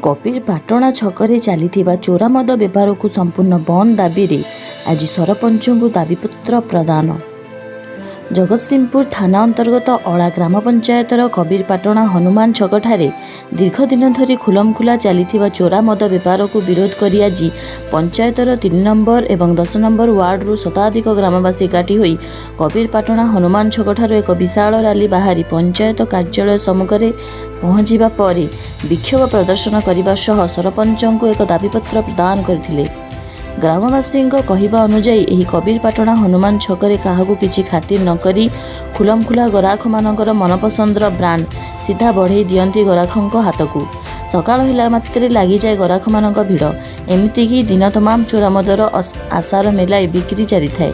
कपिल पाटणा छकरे चली चोरा मद बेपार को संपूर्ण बंद दाबी रे आज सरपंच को दाबीपत्र प्रदान। जगतसिंहपुर थाना अंतर्गत अड़ा ग्राम पंचायतर कबीर पाटणा हनुमान छकठारे दीर्घ दिन धरी खुलमखुला चली चोरा मद बेपार को विरोध करी आज पंचायतर 3 नंबर एवं 10 नंबर वार्ड शताधिक ग्रामवासी एकाठी होई कबीर पाटणा हनुमान छकठार एक विशाल रैली बाहरी पंचायत कार्यालय सम्मुखें पहुंचवा पर विक्षोभ प्रदर्शन करने सह सरपंच को एक दाबीपत्र प्रदान करथिले। ग्रामवासी कहवा अनुजाई एही कबीर पाटणा हनुमान छकरे काहाकू किछि खातिर न करी खुलमखुला गराख मानकर मनपसंदर ब्रांड सीधा बढ़ई दियंती गराखंक हाथकू। सकाळ हिला मात्रे लागि जाए गराख मानक भिड़ एमिति कि दिन तमाम चोरा मदर आशार मेलाई बिक्री जारी थाए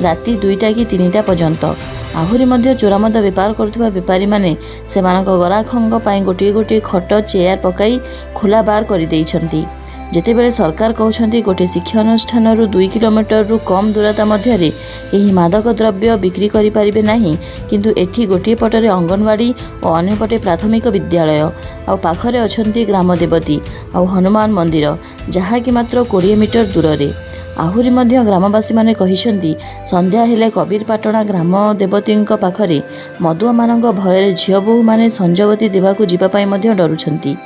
राति 2टा कि 3टा पर्यंत। आहुरी मध्य चोरा मद बेपार करुवा बेपारी माने सेमानक गराखंक पई गोटे गोटे खट चेयर पकाई खोला बार कर देइछंती। जेतेबेले सरकार कहउछंती गोटे शिक्षा अनुष्ठान 2 किलोमीटर कम दूरता मध्य एही मादक द्रव्य बिक्री करि परिबे नाही, किंतु एठी गोटे पटरे अंगनवाड़ी और अन्य पटे प्राथमिक विद्यालय आ पाखरे अछंती ग्राम देवती आ हनुमान मंदिर जहा कि मात्र 20 मीटर दूर रे। आहुरी मध्य ग्रामवासी माने कहिसंती संध्या हेले कबीर पाटणा ग्राम देवतींक पाखरे मदुआ मानक भୟରେ झियो बोहू माने संजवती देवाकू जीवा पई मध्य डरुछंती।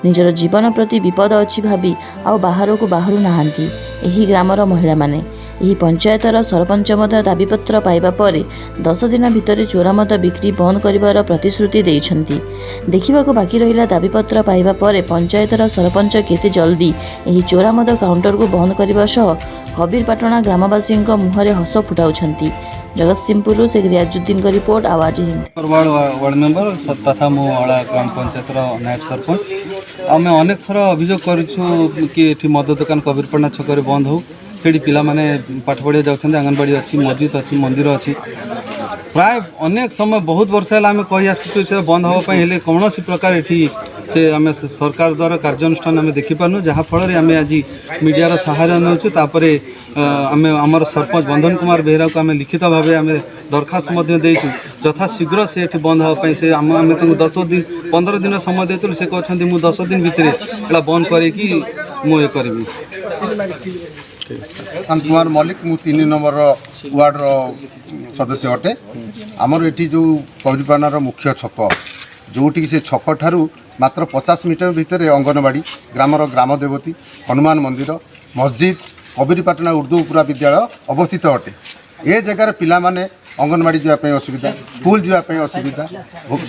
निजर जीवन प्रति विपद अछि भाबी आ बाहर को बाहरु नाहांती एही ग्रामर महिला माने। एही पंचायतर सरपंच मध्य दाबीपत्र पाइबा पर 10 दिन भितर चोरा मद बिक्री बंद करिवार प्रतिश्रुति देइछंती। देखिबाकू बाकी रहिला दाबीपत्र पाइबा पर पंचायतर सरपंच केते जल्दी एही चोरा मद काउंटर को बंद करिबा सह कबीर पाटणा ग्रामवासी मुहरे हस फुटाउछंती। जगतसिंहपुर से रियाजुद्दीन का रिपोर्ट आवाज हिंद। वार्ड मेंबर तथा मो अड़ा ग्राम पंचायत नायब सरपंच आम अनेक थर अभियोग करूँ कि मद दुकान कबीर पाटणा छक बंद हो से पिला माने पाठ पढ़िया जाऊँ आंगनबाड़ी अच्छी मस्जिद अच्छी मंदिर अच्छी प्राय अनेक समय बहुत वर्ष है आम कही आसुँ से बंद हाँपाई कौन प्रकार ये से आम सरकार द्वारा कार्यानुष्ठान आम देखिपारनु जहाँफल आम आज मीडियार सहारा नौपर आम आमर सरपंच बंधन कुमार बेहरा को आम लिखित भाव आम दरखास्त यथा शीघ्र से बंद हाँपाई से आम 15 दिन समय देते से कहते मुझे 10 दिन भितर बंद करी मुझे करी। शांत कुमार मल्लिक मु 3 नंबर वार्ड सदस्य अटे। आमर ये जो कबीरपाटणार मुख्य छक जोटी से छक ठारू मात्र 50 मीटर भितर अंगनवाड़ी ग्रामर ग्राम देवती हनुमान मंदिर मस्जिद कबीरपाटणा उर्दू पूरा विद्यालय अवस्थित अटे। ए जगार पिला माने अंगनवाड़ी जावाई असुविधा स्कूल जावाई असुविधा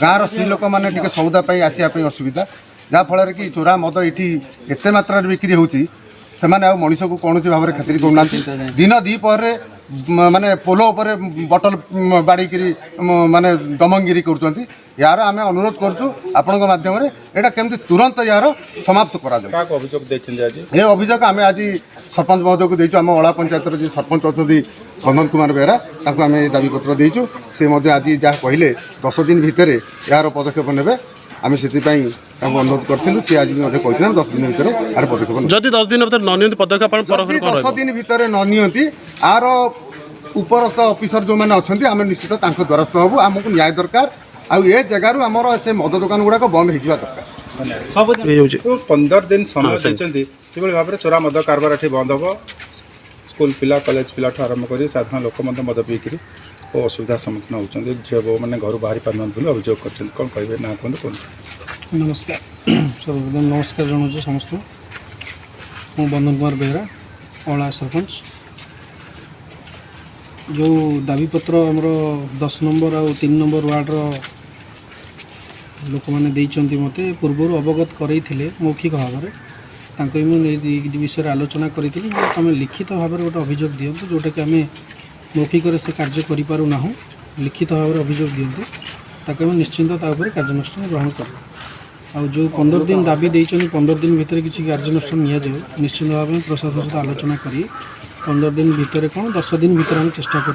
गाँव स्त्री लोक मैंने सौदापाई आसापी असुविधा जहाँफल कि चोरा मद ये एत मात्रा बिक्री होची से मनीष को कौन भाव में खातिर करना दिन दीपहर माने पोलो पर बटल बाड़ी माने दमनगिरी कर यार आम अनुरोध करूँ आपण माध्यम यहाँ केमती तुरंत यार समाप्त करा ये अभियोग आम आज सरपंच महोदय को देचु आम अड़ा पंचायत जी सरपंच अच्छा बंधन कुमार बेहरा आम दाबीपत्र देचु से आज जहाँ कहले 10 दिन भितर यार पदक्षेप ने आम से अनुरोध करूँ सी आज कहते 10 दिन भितर यार पदक्षेप जदि 10 दिन भीतर न पदक्षेप 10 दिन भितर नि आर उपरस्थ अफिसर जो मैंने अच्छा आम निश्चित द्वारस्थ हबू आमको न्याय दरकार आए जगार आमर से मद दुकान गुड़ाक बंद हो दरकार। 15 दिन समय देते भाव में चोरा मद कारबार ये बंद हम स्कूल पिला कॉलेज पिला आरंभ कर साधारण लोक मद पीकि असुविधा सम्मुखीन होती झील बो मैंने घर बाहरी पार अभियोग कर कौन कहे ना कहते नमस्कार सर्वप्रथम नमस्कार जनाऊँ समस्त मु बंधन कुमार बेहरा अड़ा सरपंच जो दाबीपत्र आमर 10 नंबर आ 3 नंबर वार्डर लोक मैंने मते पूर्व अवगत करते मौखिक भाव में विषय आलोचना करी आम लिखित भाव में गोटे अभियोग दिंतु जोटा कि आम मौखिक से कार्य करूना लिखित भाव में अभियोग दिंतु ताकि आम निश्चिंत कार्यानुष्ठान ग्रहण कर जो 15 दिन दाबी देते 15 दिन भितर किसी कार्यानुष्ठान नि निश्चित भाव में प्रशासन सहित आलोचना करी 15 दिन भितर कौन 10 दिन भितर आम चेष्टा कर